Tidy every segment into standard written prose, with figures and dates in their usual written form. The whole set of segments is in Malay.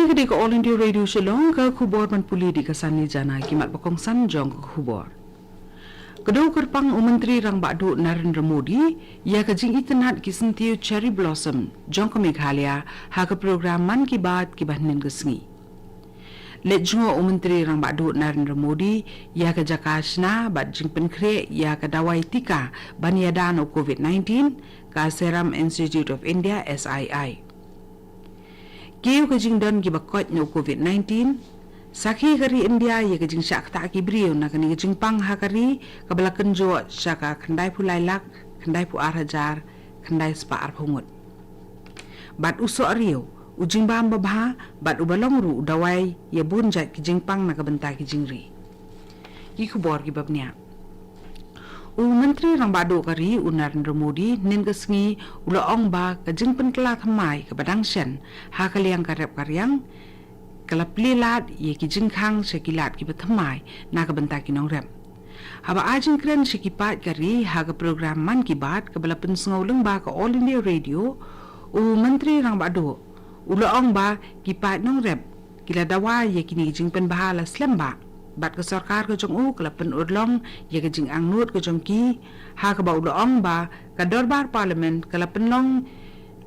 Kini ketika All India Radio Shillong ke khubor man puli di kasani jana kimat bakong sanjong ke khubor. Kedua kerpang Menteri Rang Badu Narendra Modi ia kajing itenat kisentiu Cherry Blossom jong ke Meghalaya ha ke program Man Ki Baat ki bahnin kesngi. Let jungo Menteri Rang Badu Narendra Modi ia ke Jakashna bat jing penkre ia ke dawai tika baniadan o COVID-19 ka Serum Institute of India SII. Kiu kajing don ki bakot no COVID-19 sakhi kari India ye kajing syak tak ki brio na kani kajing pang ha kari kabala kenjo syaka khandai pu lailak khandai pu arhajar khandai spa arphumut bat uso rio ujing bam babha bat ubalong ru dawai ye bunjat kajing pang na kabenta kajing ri ki khubor ki babnya Menteri Rang Badu kari Narendra Modi nin kesngi ula ong ba kajing penkela thamai ke badang shen ha kaliang karep karyang kalap lilat ye kijing khang sekilat ki bathamai na ke benta ki nong rep haba ajing kren sekipat kari ha ke program Man Ki Baat ke bala pensengau leng ba ke All India Radio Menteri Rang Badu ula ong ba ki pat nong rep kila dawa ye kini kijing pen bahala slemba bat ke sarkar ke jong kala pen urlong ye ke jing angnut ke jong ki ha ke ba ula ong ba ka dorbar parliament kala penlong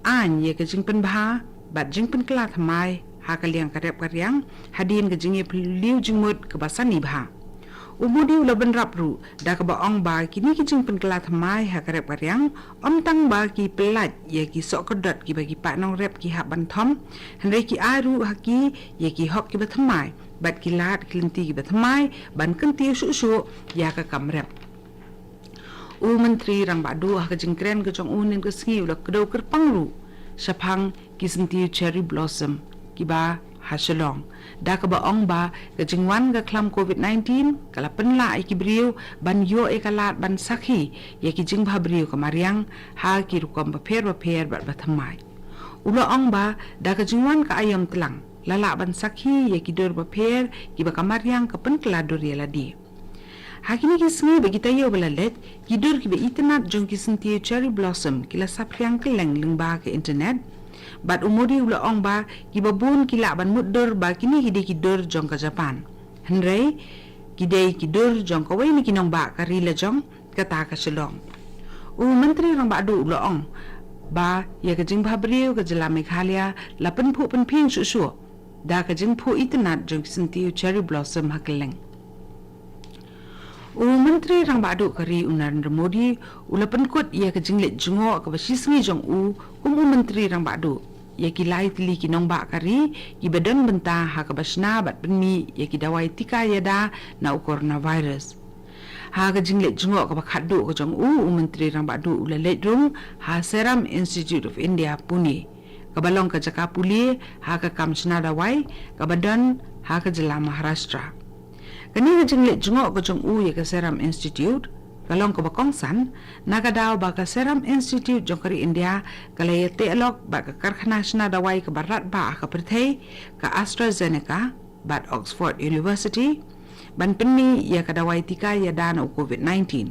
an ye ke jing pen baha bat jing pen kala thamai ha kaliang karep karyang hadin ke jing ye liu jing mut ke basani bha umudi ula ben rapru da ke ba ong ba kini ke jing pen kala thamai ha karep karyang tang ba ki pelat ye ki sok kedot ki bagi pak nong rep ki ha ban thom hendai ki aru ha ki ye ki hok ki ba thamai bat kilat kelinti ki bathamai ban kenti su ya ka kamrep Menteri Rang Badu ha kajing kren ke jong nin ke sngi ula kedau kerpang ru sapang kisentiu Cherry Blossom ki ba haselong da ka ba ong ba kajing wan ka klam COVID-19 kala penla ai ki brio ban yo e kalat ban sakhi ye ki jing ba brio ka mariang ha ki rukom ba pher bat bathamai ula ong ba da kajing wan ka ayam telang lala ban sakhi ye ki dor baper ki ba kamar yang kapen kelador ye ladi hakini ki sngi bagi tayo balalet ki dor ki be itnat jong ki sentie Cherry Blossom ki la sapriang keleng leng ba ke internet bat umuri ula ong ba ki babun ki la ban mudor ba kini hide ki dor jong ka Japan henrei ki dei ki dor jong ka wei ni ki nong ba ka rila jong kata ka selong Menteri Rang Badu ula ong ba ye ka jing ba brio ka jela Meghalaya la pen phu pen phing su da ka jing phu itnat jong sentiu Cherry Blossom hakeleng Menteri Rang Badu kari Narendra Modi ula penkut ia ke jing let jungo ka basisngi jong kum Menteri Rang Badu ia ki lai tili ki nong ba kari ki badan benta ha ka basna bat penmi ia ki dawai tika yada na coronavirus ha ka jing let jungo ka bakhadu ka jong Menteri Rang Badu ula let rung ha Serum Institute of India Pune kabalong ka jaka puli ha ka kamsna dawai kabadan ha ka jela Maharashtra kani ka jinglet jungo ka jong ye ka Serum Institute kalong ka bakongsan naga daw ba ka Serum Institute jong kari India kalay teolog ba ka karkhana sna dawai ka barat ba ka perthei ka AstraZeneca bat Oxford University ban penmi ya ka dawai tika ya dana COVID-19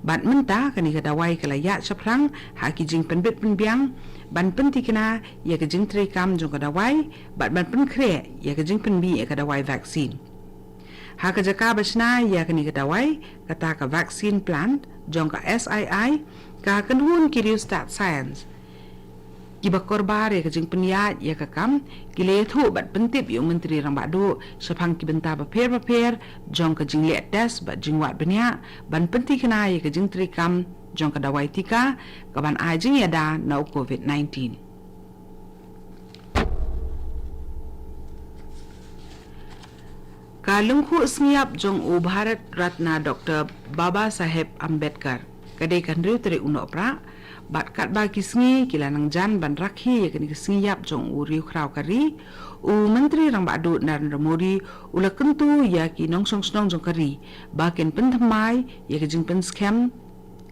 ban menta kani ka dawai kalaya chaprang ha ki jing penbit penbiang ban pentikna ya ka jing tre kam jong ka dawai ban penkre ya ka jing penbi ya ka dawai vaccine ha ka jaka basna ya kani ka dawai kata ka vaccine plant jong ka SII ka kanhun ki Riostat Science ki bakorbar ya ka jing peniat ya ka kam ki le thu bat pentip yung Menteri Rang Badu sapang ki benta ba per jong ka jing le test ba jing wat benya ban pentikna ya ka jing tre kam jong ka dawai tika ka ban ajing ya da na COVID-19 kalungku sniap jong Bharat Ratna Dr. Baba Saheb Ambedkar kadai kan riu teri uno pra bat kat ba kisngi kila nang jan ban rakhi ya kani kisngiap jong riu kraw kari Menteri Rang Badu Narendra Modi ula kentu ya ki nong song jong kari ba ken pen thamai ya ka jing pen scam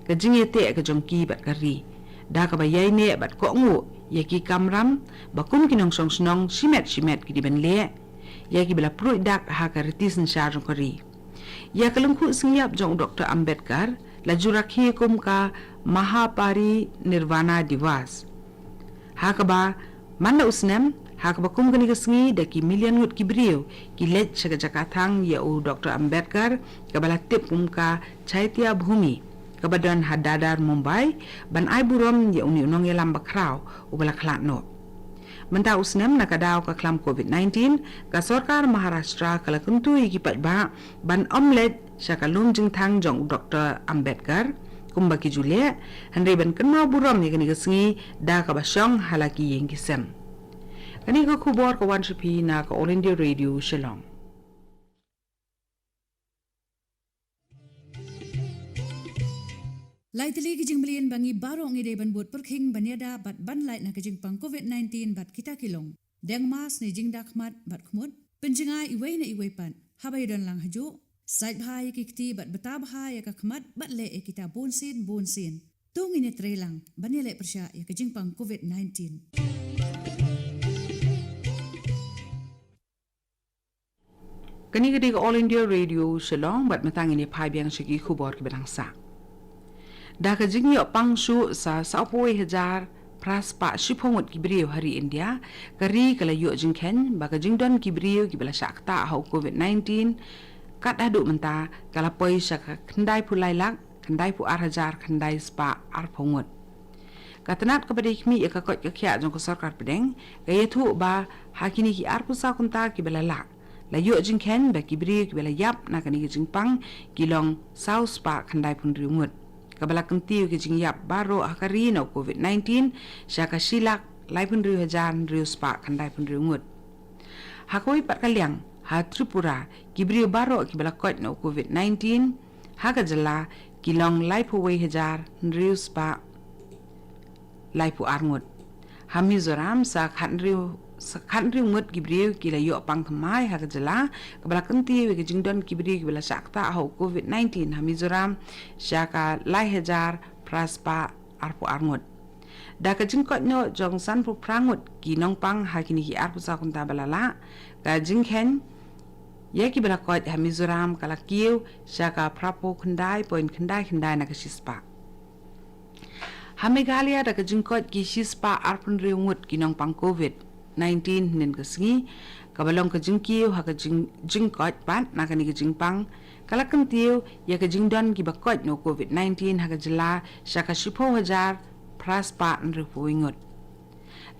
ka jing yete ka jong ki bat kari da ka ba yai ne bat ko ngu ya ki kamram ba kum ki nong song simet ki di ben le ya ki bela pru dak ha ka ritis sha jong kari ya kalungku singyap jong Dr. Ambedkar la jurakhi kum ka Mahapari Nirvana Divas ha ka ba manda usnem hak bakum kani kesengi daki milian ngut kibriu kilet syaga Jakatang ya Dr. Ambedkar kabala tip umka Chaitya Bhumi kabadan Hadadar Mumbai ban ai burom ya uni unong yelam bakrau ubala klatno menta usnem nakadaw ka klam COVID-19 ka Sarkar Maharashtra kala kuntu ikipat ba ban omlet syakalum jing thang jong Dr. Ambedkar kumbaki Julia Henry ban kenal buram ni kani kesengi da ka basyong halaki yang kisem kani ka kubor ka wan shapi na ka All India Radio Shillong Lai tali kijing belian bangi barong ide ban buat perking banyada bat ban lai na kijing pang COVID-19 bat kita kilong deng mas ni jing dakmat bat khmut penjengai iwei na iwei pan habai don lang haju sait bhai kikti bat beta bhai ka khmat bat le e kita bonsin tung ini trelang banile persya ya kijing pang COVID-19 kani kadi ka All India Radio Shillong bat matang ini phai biang shiki khubor ki banangsa da ka jing yo pangshu sa 10,000 praspa shiphongot kibriyo hari India kari kala yo jingkhen ba ka jingdon kibriyo kibala shakta hau COVID-19 kat adu menta kala poi shaka khandai pulai lak khandai pu 8,000 khandai spa arphongot katanat kepada ikmi ka kot ka khya jong ko sarkar pedeng kaya thu ba hakini ki arpusa kunta kibala lak la yo jingkhen ba kibriyo kibala yap na kani jingpang kilong south spa khandai pun riungut kabala kentiu ke jingyap baro akari na COVID-19 syaka silak lai pun riu hajan riu spa kandai pun riungut hakoi pat kaliang ha Tripura kibri baro kibala kot na COVID-19 haga jala kilong lai pu wei hajar riu spa lai pu arngut ha Mizoram sa khan riu ngut kibriu kila yo pang thamai ha jala kabala kentiu ke jingdon kibriu kibala sakta ho COVID-19 ha Mizoram syaka lai hajar praspa arpu arngut da ka jingkot no jong san pu prangut ki nong pang ha kini ki arpu sa kunta balala ka jingkhen ya ki bala kot ha Mizoram kala kiu syaka prapo khandai point khandai na ka sispa ha Meghalaya da ka jingkot ki sispa arpun riungut ki nong pang COVID-19 nen kesengi kabalong ka jingkiu ha ka jingkot pat na kani ka jingpang kala kentiu ya ka jingdon ki bakot no COVID-19 ha ka jela syaka 10,000 praspa nripuingut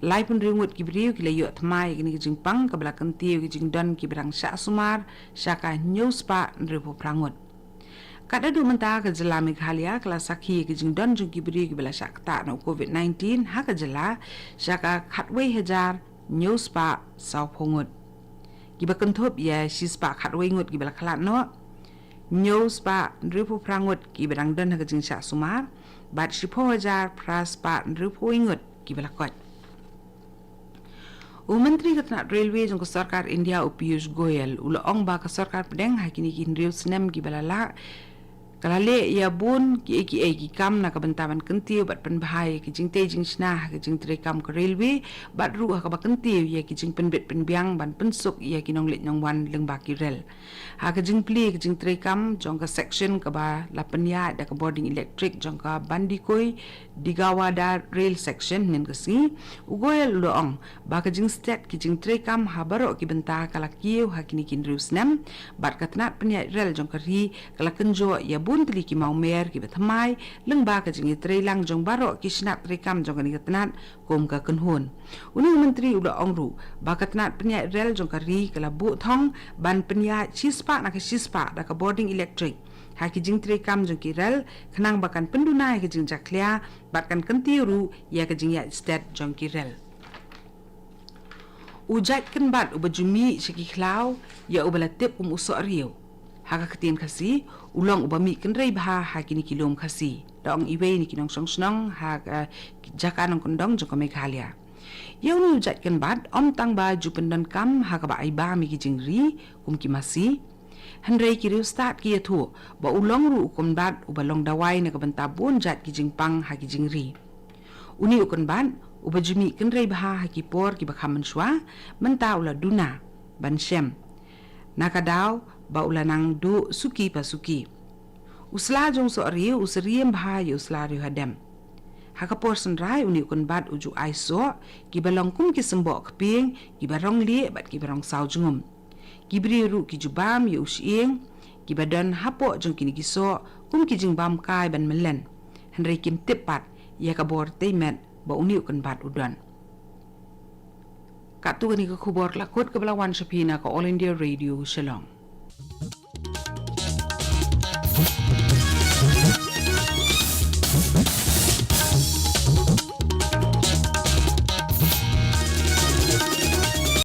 lai pun ringut ki briu ki layo tmai kini ka jingpang kabala kentiu ki jingdon ki berang syak sumar syaka nyuspa nripu prangut kada du menta ka jela Meghalaya kala sakhi ki jingdon jung ki briu ki bala syak ta no COVID-19 ha ka jela syaka khatwei hajar nyuspa sau phongut kiba kenthop ya sispa khatwei ngut kibala khalat no nyuspa nripu prangut ki berang don ha ka jing syak sumar bat 10,000 praspa nripu ingut kibala kot Menteri Ketenat Railway jong Sarkar India Piyush Goyal ula ong ba ka sarkar pedeng hakini kin riu snem ki balala kalale ya bun ki kam na kabentaman kentiu bat penbahai ki jing te jing snah ki jing tre kam ka railway bat ru ka ba kentiu ya ki jing penbet penbiang ban pensuk ya ki nong let nong wan leng ba ki rel ha ka jing pli ki jing tre kam jong ka section ka ba lapanya da ka boarding electric jong ka bandikoi digawada rail section nen ka si ugoyal lo ong ba ka jing state ki jing tre kam ha baro ki benta kala kiu ha kini kin riu snem bat ka tenat penya rel jong ka ri kala kenjo ya bun tili ki mau mer ki bethamai leng ba ka jingi tre lang jong baro ki snap tre kam jong ni katnat kom ka kenhun uni menteri ula ongru ba katnat penya rel jong ka ri kala bu thong ban penya chispa na ka sispa da ka boarding electric ha ki jing tre kam jong ki rel khnang bakan penduna ki jing jaklia bakan kentiru ya ka jing ya state jong ki rel ujat kan bat ubajumi shiki klau ya ubalatip usok riu haka ketien kasi ulong ubami kenrei bah hakini kilom kasi dong iwe ni kinong songsnong hak jaka nong kondong joko Meghalaya yau nu ujat kan bat om tang ba jupendan kam haka ba aiba mi ki jingri kum ki masi henrei ki riu start ki yathu ba ulong ru ukum bat ubalong dawai na kabenta bon jat ki jingpang haki jingri uni ukun bat ubajumi kenrei bah haki por ki bakhaman shwa menta ula duna ban shem nakadaw ba ulanang du suki pasuki usla jong so riu usriem bha yu usla riu hadem Hakapor senrai uni kun bat uju aiso ki balong kum ki sembok keping ki barong lie bat ki barong sau jengum. Ki beri ru ki jubam ye usieng ki badan hapo jeng kini kiso kum ki jeng bam kai ban melen. Henry kim tepat ia kabor teimet ba uni kun bat udan. Katu ni ke kubor lakut ke belawan sepina ke All India Radio Shalom.